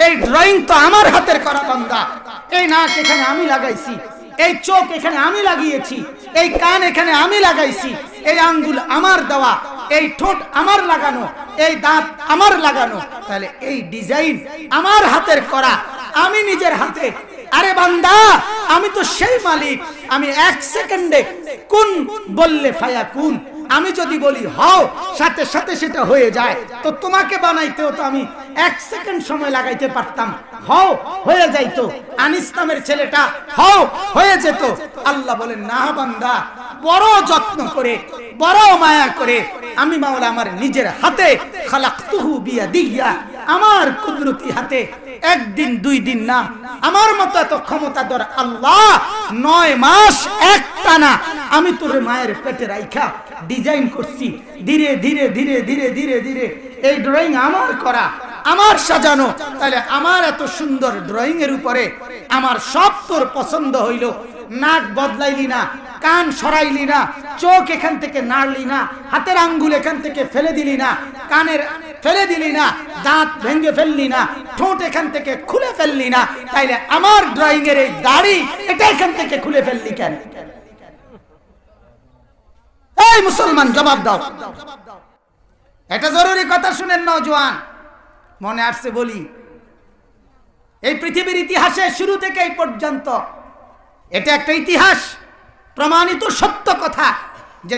এই ড্রয়িং তো আমার হাতের করা বান্দা। এই নাক এখানে আমি লাগাইছি, এই চোখ এখানে আমি লাগিয়েছি, এই কান এখানে আমি লাগাইছি, এই আঙ্গুল আমার দেওয়া, এই ঠোঁট আমার লাগানো, এই দাঁত আমার লাগানো। তাহলে এই ডিজাইন আমার হাতের করা, আমি নিজের হাতে। আরে বান্দা, আমি তো সেই মালিক। আমি 1 সেকেন্ডে কোন বললে ফায়াকুন, আমি যদি বলি হও, সাথে সাথে সেটা হয়ে যায়। তো তোমাকে বানাইতেও তো আমি 1 সেকেন্ড সময় লাগাইতে পারতাম, হও হয়ে যাইতো। আনিস নামের ছেলেটা হও হয়ে যেত। আল্লাহ বলেন না বান্দা, বড় যত্ন করে, বড় মায়া করে আমি মাওলা আমার নিজের হাতে, খালাকতুহু বিয়াদিয়া, আমার কুদরতি হাতে, একদিন 2 দিন না, আমার মতো এত ক্ষমতাধর আল্লাহ 9 মাস একটানা আমি তোর মায়ের পেটে রাইখা ডিজাইন করছি। ধীরে ধীরে ধীরে ধীরে ধীরে ধীরে এই ড্রয়িং আমার করা, আমার সাজানো। তাহলে আমার এত সুন্দর ড্রয়িং এর উপরে আমার সব তোর পছন্দ হইল। নাক বদলাইলি না, কান সরাইলি না, চোখ এখান থেকে নাড়লি না, হাতের আঙ্গুল এখান থেকে ফেলে দিলি না, কানের ফেলে দিলি না, দাঁত ভেঙে ফেললি না, ঠোঁট এখান থেকে খুলে ফেললি না। তাইলে আমার ড্রয়িং এর এই দাড়ি এটা এখান থেকে খুলে ফেললি কেন? এই মুসলমান জবাব দাও। এটা জরুরি কথা শুনেন নওজোয়ান, মনে আসছে বলি। এই পৃথিবীর ইতিহাসে শুরু থেকে এই পর্যন্ত এটা একটা ইতিহাস, প্রমাণিত সত্য কথা যে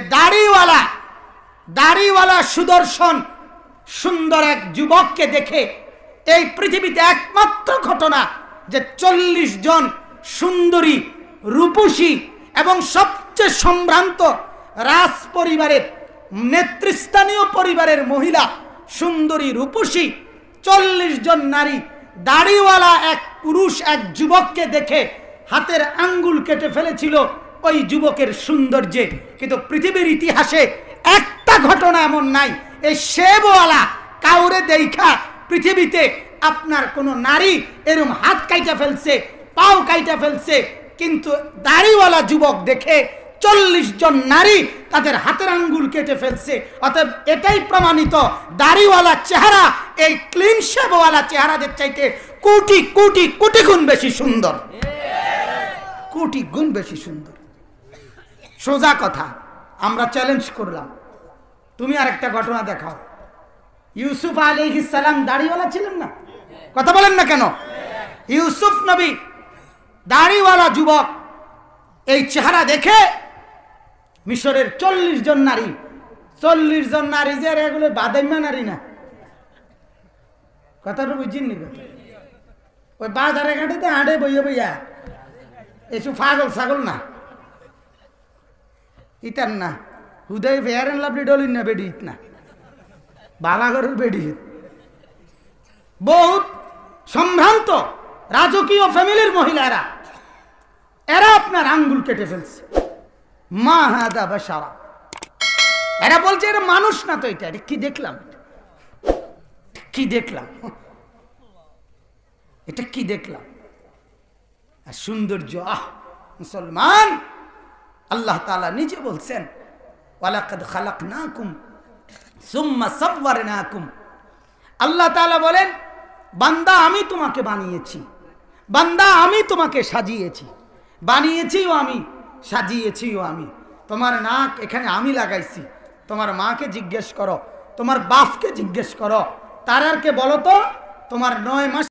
দাড়িওয়ালা সুদর্শন সুন্দর এক যুবককে দেখে এই পৃথিবীতে একমাত্র ঘটনা যে 40 জন সুন্দরী, রূপসী এবং সবচেয়ে সম্ভ্রান্ত রাজ পরিবারের, নেতৃস্থানীয় পরিবারের মহিলা, সুন্দরী রূপসী 40 জন নারী, দাড়িওয়ালা এক পুরুষ এক যুবককে দেখে হাতের আঙ্গুল কেটে ফেলেছিল ওই যুবকের সৌন্দর্যে। কিন্তু পৃথিবীর ইতিহাসে একটা ঘটনা এমন নাই এই শেবওয়ালা কাউরে দেখা পৃথিবীতে আপনার কোন নারী এরকম হাত কাইটা ফেলছে, পাও কাইটা ফেলছে। কিন্তু দাড়িওয়ালা যুবক দেখে 40 জন নারী তাদের হাতের আঙ্গুল কেটে ফেলছে। অতএব এটাই প্রমাণিত দাড়িওয়ালা চেহারা এই ক্লিন শেবওয়ালা চেহারাদের চাইতে কোটি কোটি কোটি গুণ বেশি সুন্দর, কোটি গুণ বেশি সুন্দর। সোজা কথা, আমরা চ্যালেঞ্জ করলাম, তুমি আরেকটা ঘটনা দেখাও। ইউসুফ আলাইহিস সালাম দাড়িওয়ালা ছিলেন না? কথা বলেন না কেন? ইউসুফ নবী দাড়িওয়ালা যুবক, এই চেহারা দেখে মিশরের 40 জন নারী, 40 জন নারী যে এগুলো বাদাইমা নারী না, কথাটা বুঝছেন নি? ওই বাজারে ঘাটে হাঁটে বইয়া বইয়া এসব পাগল ছাগল না, ইতার না, হুদাই ফেয়ার এন্ড লাভলি ডলিন না, বেডি না, বালাগরের বেডি, বহুত সম্ভ্রান্ত রাজকীয় ফ্যামিলির মহিলারা, এরা আপনার আঙ্গুল কেটে ফেলছে। মা হাদা বাশারা, এরা বলছে এরা মানুষ না তো, এটা কি দেখলাম, কি দেখলাম, এটা কি দেখলাম। আর সৌন্দর্য, আহ মুসলমান, আল্লাহ তাআলা নিজে বলছেন ওয়ালাকাদ খালাকনাকুম সুম্মা সাওয়ারনাকুম। আল্লাহ তাআলা বলেন বান্দা আমি তোমাকে বানিয়েছি, বান্দা আমি তোমাকে সাজিয়েছি, বানিয়েছিও আমি, সাজিয়েছিও আমি। তোমার নাক এখানে আমি লাগাইছি। তোমার মাকে জিজ্ঞেস করো, তোমার বাপকে জিজ্ঞেস করো, তারারকে বলো তো তোমার 9 মাস